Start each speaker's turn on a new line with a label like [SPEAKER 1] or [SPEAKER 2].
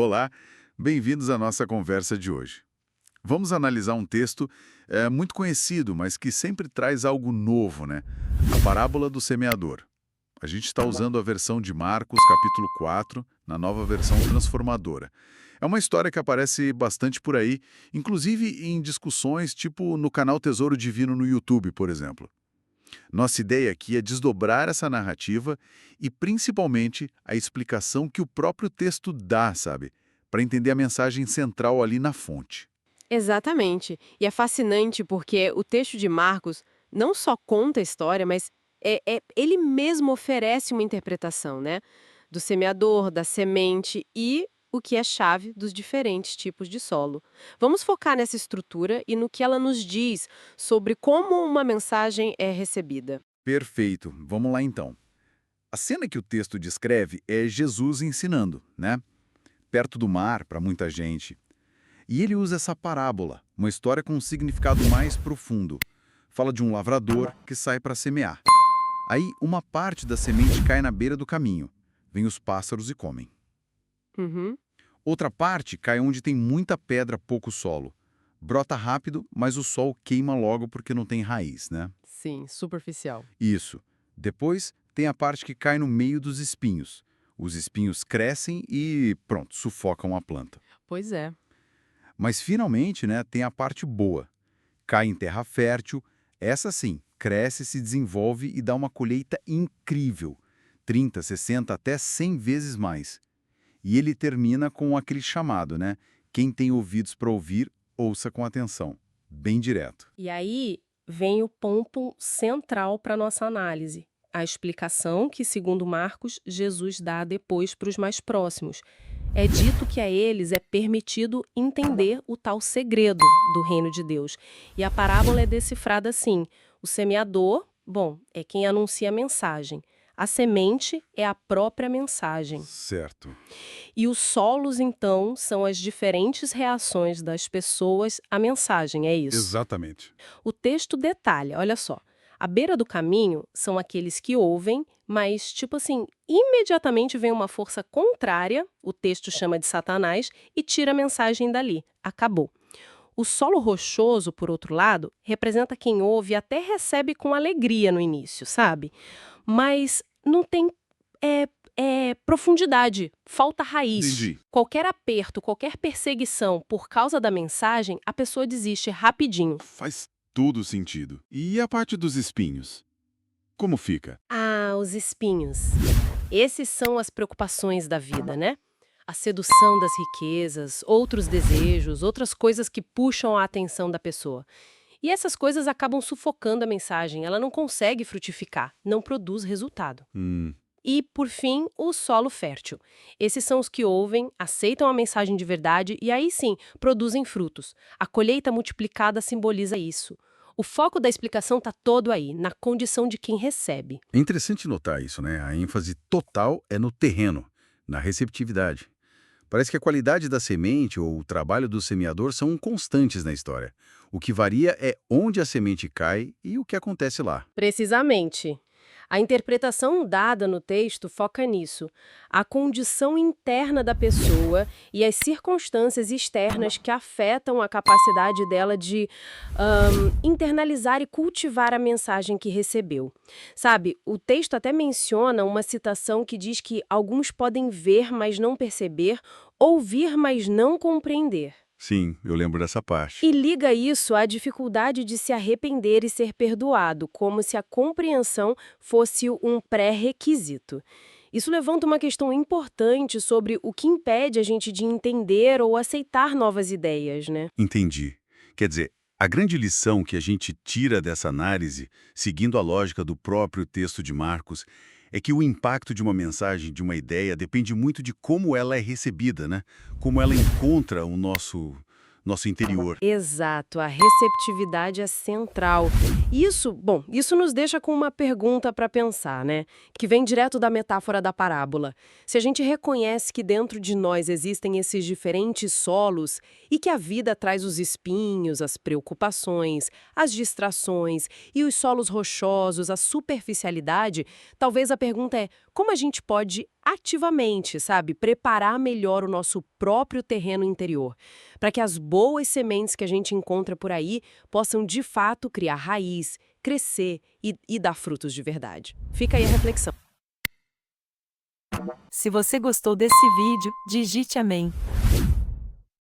[SPEAKER 1] Olá, bem-vindos à nossa conversa de hoje. Vamos analisar um texto muito conhecido, mas que sempre traz algo novo, né? A parábola do semeador. A gente está usando a versão de Marcos, capítulo 4, na nova versão transformadora. É uma história que aparece bastante por aí, inclusive em discussões tipo no canal Tesouro Divino no YouTube, por exemplo. Nossa ideia aqui é desdobrar essa narrativa e, principalmente, a explicação que o próprio texto dá, sabe? Para entender a mensagem central ali na fonte.
[SPEAKER 2] Exatamente. E é fascinante porque o texto de Marcos não só conta a história, mas ele mesmo oferece uma interpretação, né? Do semeador, da semente e o que é chave dos diferentes tipos de solo. Vamos focar nessa estrutura e no que ela nos diz sobre como uma mensagem é recebida.
[SPEAKER 1] Perfeito. Vamos lá então. A cena que o texto descreve é Jesus ensinando, né? Perto do mar, para muita gente. E ele usa essa parábola, uma história com um significado mais profundo. Fala de um lavrador que sai para semear. Aí, uma parte da semente cai na beira do caminho. Vêm os pássaros e comem.
[SPEAKER 2] Uhum.
[SPEAKER 1] Outra parte cai onde tem muita pedra, pouco solo. Brota rápido, mas o sol queima logo porque não tem raiz, né?
[SPEAKER 2] Sim, superficial.
[SPEAKER 1] Isso. Depois, tem a parte que cai no meio dos espinhos. Os espinhos crescem e, pronto, sufocam a planta.
[SPEAKER 2] Pois é.
[SPEAKER 1] Mas, finalmente, né, tem a parte boa. Cai em terra fértil, essa sim, cresce, se desenvolve e dá uma colheita incrível. 30, 60, até 100 vezes mais. E ele termina com aquele chamado, né? Quem tem ouvidos para ouvir, ouça com atenção. Bem direto.
[SPEAKER 3] E aí vem o ponto central para nossa análise. A explicação que, segundo Marcos, Jesus dá depois para os mais próximos. É dito que a eles é permitido entender o tal segredo do reino de Deus. E a parábola é decifrada assim: o semeador, bom, é quem anuncia a mensagem. A semente é a própria mensagem.
[SPEAKER 1] Certo.
[SPEAKER 3] E os solos, então, são as diferentes reações das pessoas à mensagem, é isso.
[SPEAKER 1] Exatamente.
[SPEAKER 3] O texto detalha, olha só. À beira do caminho são aqueles que ouvem, mas, tipo assim, imediatamente vem uma força contrária, o texto chama de Satanás, e tira a mensagem dali. Acabou. O solo rochoso, por outro lado, representa quem ouve e até recebe com alegria no início, sabe? Mas não tem profundidade, falta raiz.
[SPEAKER 1] Entendi.
[SPEAKER 3] Qualquer aperto, qualquer perseguição por causa da mensagem, a pessoa desiste rapidinho.
[SPEAKER 1] Faz todo sentido. E a parte dos espinhos? Como fica?
[SPEAKER 3] Ah, os espinhos. Esses são as preocupações da vida, né? A sedução das riquezas, outros desejos, outras coisas que puxam a atenção da pessoa. E essas coisas acabam sufocando a mensagem, ela não consegue frutificar, não produz resultado.
[SPEAKER 1] Hum,
[SPEAKER 3] E, por fim, o solo fértil. Esses são os que ouvem, aceitam a mensagem de verdade e aí sim produzem frutos. A colheita multiplicada simboliza isso. O foco da explicação está todo aí, na condição de quem recebe.
[SPEAKER 1] É interessante notar isso, né? A ênfase total é no terreno, na receptividade. Parece que a qualidade da semente ou o trabalho do semeador são constantes na história. O que varia é onde a semente cai e o que acontece lá.
[SPEAKER 3] Precisamente. A interpretação dada no texto foca nisso, a condição interna da pessoa e as circunstâncias externas que afetam a capacidade dela de internalizar e cultivar a mensagem que recebeu. Sabe, o texto até menciona uma citação que diz que alguns podem ver, mas não perceber, ouvir, mas não compreender.
[SPEAKER 1] Sim, eu lembro dessa parte.
[SPEAKER 3] E liga isso à dificuldade de se arrepender e ser perdoado, como se a compreensão fosse um pré-requisito. Isso levanta uma questão importante sobre o que impede a gente de entender ou aceitar novas ideias, né?
[SPEAKER 1] Entendi. Quer dizer, a grande lição que a gente tira dessa análise, seguindo a lógica do próprio texto de Marcos, é que o impacto de uma mensagem, de uma ideia, depende muito de como ela é recebida, né? Como ela encontra o nosso interior.
[SPEAKER 3] Exato, a receptividade é central. Isso nos deixa com uma pergunta para pensar, né? Que vem direto da metáfora da parábola. Se a gente reconhece que dentro de nós existem esses diferentes solos e que a vida traz os espinhos, as preocupações, as distrações e os solos rochosos, a superficialidade, talvez a pergunta é: como a gente pode ativamente, sabe, preparar melhor o nosso próprio terreno interior, para que as boas sementes que a gente encontra por aí possam de fato criar raiz, crescer e dar frutos de verdade. Fica aí a reflexão.
[SPEAKER 4] Se você gostou desse vídeo, digite amém.